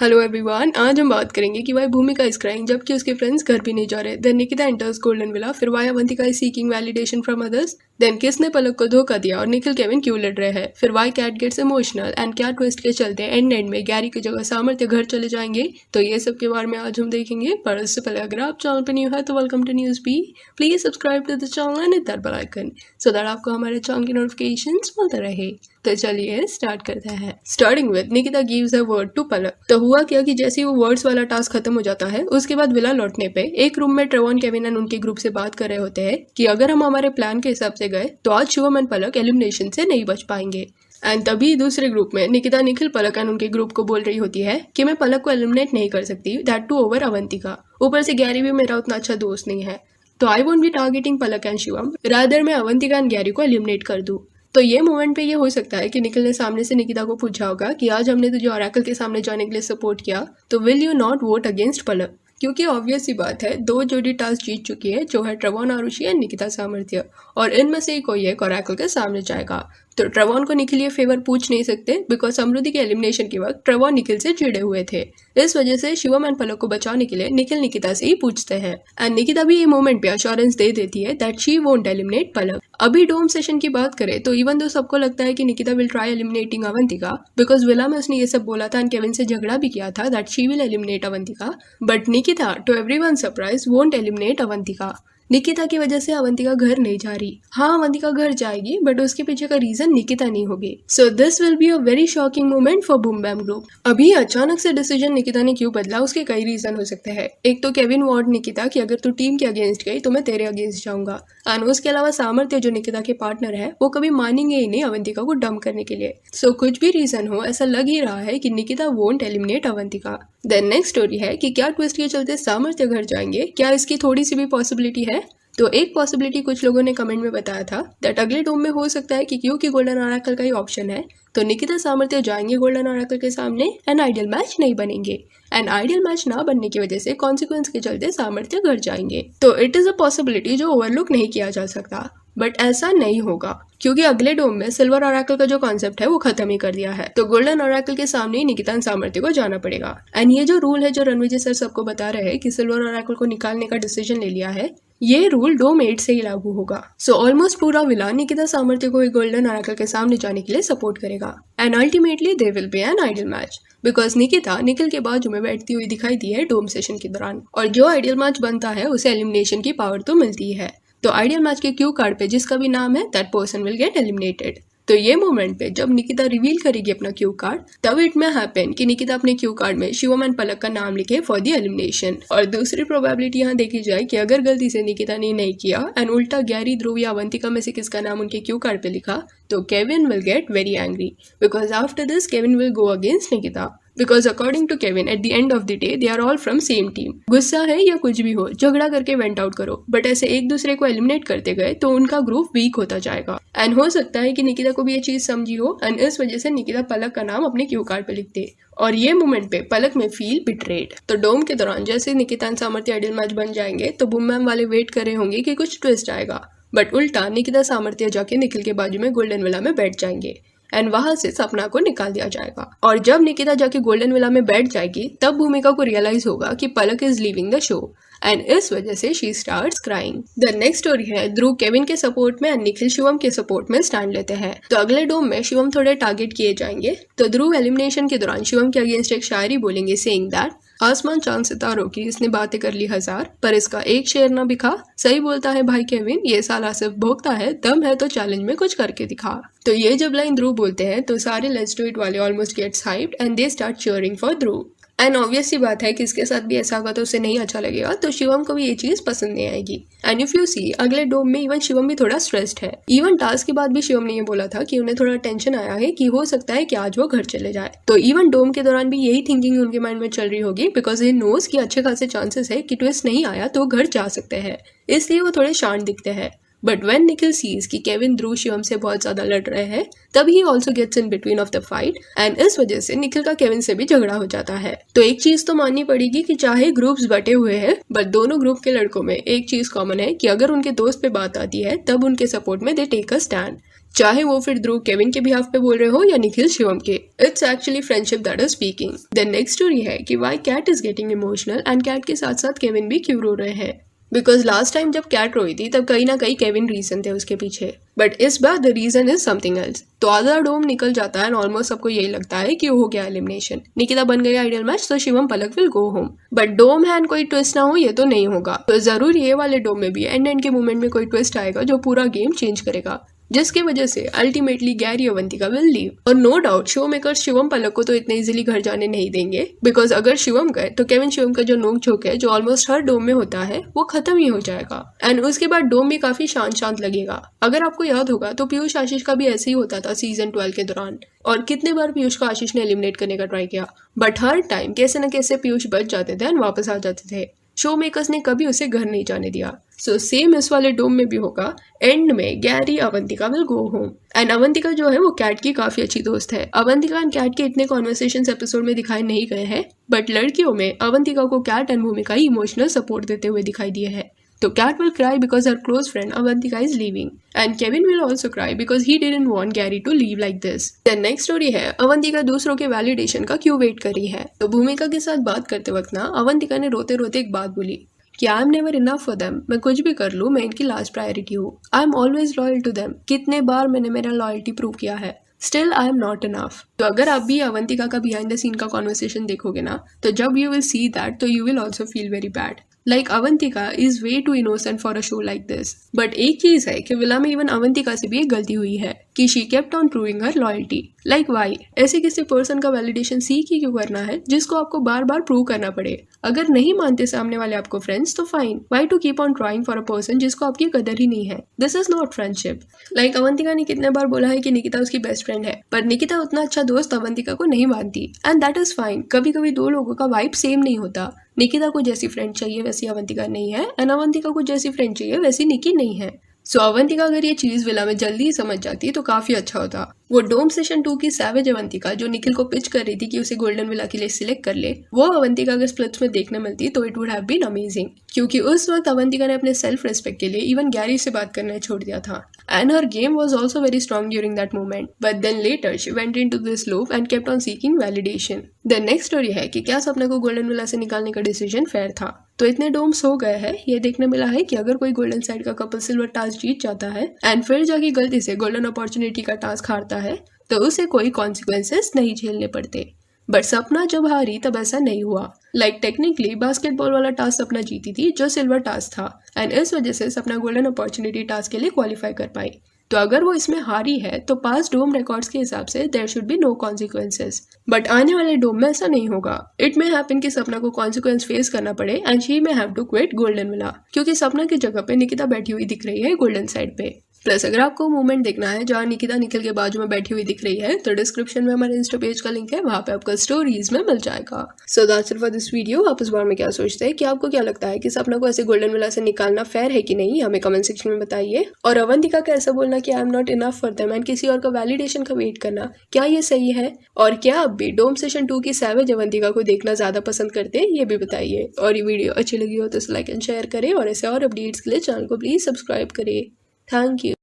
Hello everyone, आज हम बात करेंगे कि वाई भूमिका इज क्राइंग जबकि उसके फ्रेंड्स घर भी नहीं जा रहे। Then Nikita enters golden villa. फिर why Avantika is seeking validation from others. Then किसने पलक को धोखा दिया और निखिल केविन क्यों लड़ रहे हैं। फिर why Kat gets emotional and क्या ट्विस्ट के चलते एंड में गैरी की जगह सामर्थ्य घर चले जाएंगे। तो ये सब के बारे में आज हम देखेंगे। पर उससे पहले अगर आप चैनल पर न्यू है तो welcome to News B. Please subscribe to the channel and hit that bell icon so that आपको हमारे चैनल की नोटिफिकेशंस मिलते रहे। तो चलिए स्टार्ट करते हैं। Starting with Nikita gives a word to Palak. तो हुआ क्या कि जैसे वो वर्ड्स वाला टास्क खत्म हो जाता है उसके बाद विला लौटने पे एक रूम में ट्रेवॉन, केविन एंड उनके ग्रुप से बात कर रहे होते हैं कि अगर हम हमारे प्लान के हिसाब से गए तो आज शिवम एंड पलक एलिमिनेशन से नहीं बच पाएंगे। एंड तभी दूसरे ग्रुप में निकिता निखिल, पलक एंड उनके ग्रुप को बोल रही होती है कि मैं पलक को एलिमिनेट नहीं कर सकती, दैट टू ओवर अवंतिका। ऊपर से गैरी भी मेरा उतना अच्छा दोस्त नहीं है, तो I won't be targeting Palak and Shivam, rather मैं अवंतिका एंड गैरी को एलिमिनेट कर दूं। तो ये मोमेंट पे ये हो सकता है कि निखिल ने सामने से निकिता को पूछा होगा कि आज हमने तुझे ऑरेकल के सामने जाने के लिए सपोर्ट किया, तो will you not vote against Palak. क्योंकि ऑब्वियस सी बात है, दो जोड़ी टास्क जीत चुकी है जो है ट्रेवॉन आरुषि एंड निकिता सामर्थ्य, और इनमें से कोई एक ऑरेकल के सामने जाएगा। तो ट्रेवॉन को निखिल ये फेवर पूछ नहीं सकते बिकॉज समृद्धि के एलिमिनेशन के वक्त ट्रेवॉन निखिल से चिड़े हुए थे। इस वजह से शिवम एंड पलक को बचाने के लिए निखिल निकिता से ही पूछते हैं। एंड निकिता भी ये मोमेंट पे अश्योरेंस दे देती है दैट शी वोंट एलिमिनेट पलक। अभी डोम सेशन की बात करें तो इवन दो सबको लगता है कि Nikita will try eliminating Avantika because villa में उसने ये सब बोला था एंड केविन से झगड़ा भी किया था that she will eliminate Avantika, but Nikita to everyone surprise won't eliminate Avantika. Nikita की वजह से अवंतिका घर नहीं जा रही। हाँ, अवंतिका घर जाएगी बट उसके पीछे का रीजन निकिता नहीं होगी। So this will be a very shocking moment for boom bam group. अभी अचानक से डिसीजन निकिता ने क्यों बदला, उसके कई रीजन हो सकते हैं। एक तो केविन वार्ड निकिता कि अगर तू टीम के अगेंस्ट गई तो मैं तेरे अगेंस्ट जाऊंगा, एंड उसके अलावा सामर्थ्य जो निकिता के पार्टनर है वो कभी मानेंगे ही नहीं अवंतिका को डंप करने के लिए। सो कुछ भी रीजन हो, ऐसा लग ही रहा है कि Nikita won't eliminate Avantika. Then next story है कि क्या ट्विस्ट के चलते सामर्थ्य घर जाएंगे, क्या इसकी थोड़ी सी भी पॉसिबिलिटी है। तो एक पॉसिबिलिटी कुछ लोगों ने कमेंट में बताया था दैट अगले डोम में हो सकता है कि क्योंकि गोल्डन ऑरेकल का ही ऑप्शन है तो निकिता सामर्थ्य जाएंगे गोल्डन ऑरेकल के सामने एंड आइडियल मैच नहीं बनेंगे, एंड आइडियल मैच ना बनने की वजह से कॉन्सिक्वेंस के चलते सामर्थ्य घर जाएंगे। तो इट इज अ पॉसिबिलिटी जो ओवरलुक नहीं किया जा सकता, बट ऐसा नहीं होगा क्योंकि अगले डोम में सिल्वर ऑरेकल का जो कॉन्सेप्ट है वो खत्म ही कर दिया है। तो गोल्डन ऑरेकल के सामने ही निकिता सामर्थ्य को जाना पड़ेगा। एंड ये जो रूल है जो रणविजय सर सबको बता रहे हैं कि सिल्वर ऑरेकल को निकालने का डिसीजन ले लिया है, ये रूल डोम 8 से ही लागू होगा। सो ऑलमोस्ट पूरा विला निकिता सामर्थ्य को गोल्डन ऑरेकल के सामने जाने के लिए सपोर्ट करेगा and ultimately they will be an ideal match because Nikita Nikhil के बाजू में बैठती हुई दिखाई दी है डोम सेशन के दौरान, और जो आइडियल मैच बनता है उसे एलिमिनेशन की पावर तो मिलती है। तो आइडियल मैच के क्यू कार्ड पे जिसका भी नाम है that person will get eliminated. तो ये मोमेंट पे जब निकिता रिवील करेगी अपना क्यू कार्ड तब इट में हैपन कि निकिता अपने क्यू कार्ड में शिवम एंड पलक का नाम लिखे फॉर द एलिमिनेशन। और दूसरी प्रोबेबिलिटी यहाँ देखी जाए कि अगर गलती से निकिता ने नहीं किया एंड उल्टा गैरी, ध्रुव या अवंतिका में से किसका नाम उनके क्यू कार्ड पे लिखा तो Kevin will get very angry because after this Kevin will go against Nikita because according to Kevin at the end of the day they are all from same team. गुस्सा है या कुछ भी हो, झगड़ा करके वेंट आउट करो, बट ऐसे एक दूसरे को एलिमिनेट करते गए तो उनका ग्रुप वीक होता जाएगा। एंड हो सकता है कि निकिता को भी ये चीज समझी हो एंड इस वजह से निकिता पलक का नाम अपने क्यू कार्ड पे लिख दे, और ये मोमेंट पे पलक में फील बिट्रेड। तो डोम के दौरान जैसे निकिता एंड सामर्थ्य आइडियल मैच बन जाएंगे तो बूम मैम वाले वेट कर रहे होंगे कि कुछ ट्विस्ट आएगा, बट उल्टा निकिता सामर्थ्य जाके निखिल के बाजू में गोल्डन विला में बैठ जाएंगे एंड वहां से सपना को निकाल दिया जाएगा। और जब निकिता जाके गोल्डन विला में बैठ जाएगी तब भूमिका को रियलाइज होगा कि Palak is leaving the show and इस वजह से she starts crying. The next story है ध्रुव केविन के सपोर्ट में एंड निखिल शिवम के सपोर्ट में स्टैंड लेते हैं। तो अगले डोम में शिवम थोड़े टारगेट किए जाएंगे। तो ध्रुव एलिमिनेशन के दौरान शिवम के अगेंस्ट एक शायरी बोलेंगे सेइंग दैट आसमान चांद सितारों की इसने बातें कर ली हजार पर इसका एक शेर ना बिखा। सही बोलता है भाई केविन, ये साला सिर्फ भोगता है, दम है तो चैलेंज में कुछ करके दिखा। तो ये जब लाइन ध्रुव बोलते हैं तो सारे लेट्स डू इट वाले almost gets hyped and they start cheering for Dhruv. And obviously बात है कि इसके साथ भी ऐसा होगा तो उसे नहीं अच्छा लगेगा, तो शिवम को भी ये चीज पसंद नहीं आएगी। एंड इफ यू सी अगले डोम में इवन शिवम भी थोड़ा स्ट्रेस्ड है। इवन टास्क के बाद भी शिवम ने ये बोला था कि उन्हें थोड़ा टेंशन आया है कि हो सकता है कि आज वो घर चले जाए। तो इवन डोम के दौरान भी यही थिंकिंग उनके माइंड में चल रही होगी बिकॉज ये नोज कि अच्छे खासे चांसेस है कि ट्विस्ट नहीं आया तो घर जा सकते हैं, इसलिए वो थोड़े शांत दिखते हैं। बट वेन निखिल सीज कि केविन ध्रुव शिवम से बहुत ज्यादा लड़ रहे हैं तब ही also gets in between of the fight and इस वजह से निखिल का केविन से भी झगड़ा हो जाता है। तो एक चीज तो माननी पड़ेगी कि चाहे ग्रुप्स बटे हुए हैं बट दोनों ग्रुप के लड़कों में एक चीज कॉमन है कि अगर उनके दोस्त पे बात आती है तब उनके सपोर्ट में दे टेक अ स्टैंड। चाहे वो फिर ध्रुव केविन के बिहाफ पे बोल रहे हो या निखिल शिवम के। It's actually friendship that is speaking. Then next story है कि why Kat is getting emotional and Kat के साथ साथ केविन भी क्यों रो रहे हैं। बिकॉज लास्ट टाइम जब कैट रोई थी तब कहीं ना कहीं केविन रीजन थे उसके पीछे, बट इस बार the reason is something else. तो आधा डोम निकल जाता है एंड ऑलमोस्ट सबको यही लगता है कि हो गया एलिमिनेशन, निकिता बन गई आइडियल मैच, तो शिवम पलक विल गो होम। बट डोम है एंड कोई ट्विस्ट ना हो ये तो नहीं होगा, तो जरूर ये वाले डोम में भी एंड के मोमेंट में कोई ट्विस्ट आएगा जो पूरा गेम चेंज करेगा, जिसकी वजह से ultimately Gary Avantika will leave. और no doubt show makers Shivam Palak को तो इतने इजीली घर जाने नहीं देंगे, बिकॉज अगर शिवम गए तो केविन शिवम का जो नोक झोंक है जो ऑलमोस्ट हर डोम में होता है वो खत्म ही हो जाएगा एंड उसके बाद डोम भी काफी शांत शांत लगेगा। अगर आपको याद होगा तो पीयूष आशीष का भी ऐसे ही होता था सीजन 12 के दौरान, और कितने बार पीयूष को आशीष ने एलिमिनेट करने का ट्राई किया, बट हर टाइम कैसे न कैसे पीयूष बच जाते थे एंड वापस आ जाते थे। शो मेकर्स ने कभी उसे घर नहीं जाने दिया। सो सेम इस वाले डोम में भी होगा। एंड में Gary Avantika will go home and Avantika जो है वो कैट की काफी अच्छी दोस्त है। अवंतिका एंड कैट के इतने कॉन्वर्सेशंस एपिसोड में दिखाई नहीं गए हैं, बट लड़कियों में अवंतिका को कैट एंड भूमिका ही इमोशनल सपोर्ट देते हुए दिखाई दिए है। तो Cat will cry because her close friend Avantika is leaving, and Kevin will also cry because he didn't want Gary to leave like this. Then next story है अवंतिका दूसरों के वैलिडेशन का क्यों वेट कर रही है। तो भूमिका के साथ बात करते वक्त ना अवंतिका ने रोते रोते एक बात बोली कि I am never enough for them, मैं कुछ भी कर लूँ मैं इनकी लास्ट प्रायोरिटी हूँ। I am always loyal to them. कितने बार मैंने मेरा लॉयल्टी प्रूव किया है, still I am not enough. तो अगर आप भी अवंतिका का बिहाइंड द सीन का कॉन्वर्सेशन देखोगे ना, तो जब यू विल सी दैट तो you will also feel very bad. Like Avantika is way too innocent for a show like this. But एक चीज है कि विला में इवन अवंतिका से भी एक गलती हुई है कि she kept on proving her loyalty. Like why? ऐसे किसी पर्सन का वैलिडेशन सीख ही क्यों करना है जिसको आपको बार बार प्रूव करना पड़े। अगर नहीं मानते सामने वाले आपको फ्रेंड्स तो fine, why to keep on trying for a person जिसको आपकी कदर ही नहीं है। This is not friendship. Like Avantika ने कितने बार बोला है कि निकिता उसकी बेस्ट फ्रेंड है, पर निकिता उतना अच्छा दोस्त अवंतिका को नहीं मानती एंड दैट इज फाइन। कभी कभी दो लोगों का वाइब सेम नहीं होता। निकिता को जैसी फ्रेंड चाहिए वैसी अवंतिका नहीं है एंड अवंतिका को जैसी फ्रेंड चाहिए वैसी निकी नहीं है। सो अवंतिका अगर ये चीज विला में जल्दी ही समझ जाती तो काफी अच्छा होता। वो डोम सेशन 2 की सैवेज अवंतिका जो निखिल को पिच कर रही थी कि उसे गोल्डन विला के लिए सिलेक्ट कर ले, वो अवंतिका अगर स्प्लिट्स में देखने मिलती तो it would have been amazing, क्योंकि उस वक्त अवंतिका ने अपने सेल्फ रेस्पेक्ट के लिए इवन गैरी से बात करना छोड़ दिया था and her game was also very strong during that moment, but then later she went into this loop and kept on seeking validation. Then next story है कि क्या सपना को गोल्डन विला से निकालने का डिसीजन फेयर था। तो इतने डोम्स हो गए हैं, ये देखने मिला है कि अगर कोई गोल्डन साइड का कपल सिल्वर टास्क जीत जाता है एंड फिर जाके गलती से गोल्डन अपॉर्चुनिटी का टास्क हारता है तो उसे कोई कॉन्सिक्वेंसेस नहीं झेलने पड़ते। बट सपना जब हारी तब ऐसा नहीं हुआ। लाइक टेक्निकली बास्केटबॉल वाला टास्क सपना जीती थी जो सिल्वर टास्क था एंड इस वजह से सपना गोल्डन अपॉर्चुनिटी टास्क के लिए क्वालिफाई कर पाई। तो अगर वो इसमें हारी है तो पास डोम रिकॉर्ड्स के हिसाब से there should be no consequences, but आने वाले डोम में ऐसा नहीं होगा। इट मे हैपन कि सपना को कॉन्सिक्वेंस फेस करना पड़े and she may have to quit Golden Villa, क्योंकि सपना की जगह पे निकिता बैठी हुई दिख रही है गोल्डन साइड पे। प्लस अगर आपको मूवमेंट देखना है जहाँ निकिता निखिल के बाजू में बैठी हुई दिख रही है तो डिस्क्रिप्शन में हमारे इंस्टा पेज का लिंक है, वहाँ पे आपका स्टोरीज में मिल जाएगा। So that's it for this video. आप इस बारे में क्या सोचते हैं कि आपको क्या लगता है कि सपना को ऐसे गोल्डन विला से निकालना फेयर है कि नहीं, हमें कमेंट सेक्शन में बताइए। और अवंतिका का ऐसा बोलना कि आई am not enough for them and किसी और का वैलिडेशन का वेट करना, क्या ये सही है? और क्या आप भी डोम सेशन 2 की सैवेज अवंतिका को देखना ज्यादा पसंद करते हैं, ये भी बताइए। और ये वीडियो अच्छी लगी हो तो लाइक एंड शेयर करें और ऐसे और अपडेट्स के लिए चैनल को प्लीज सब्सक्राइब करें। Thank you.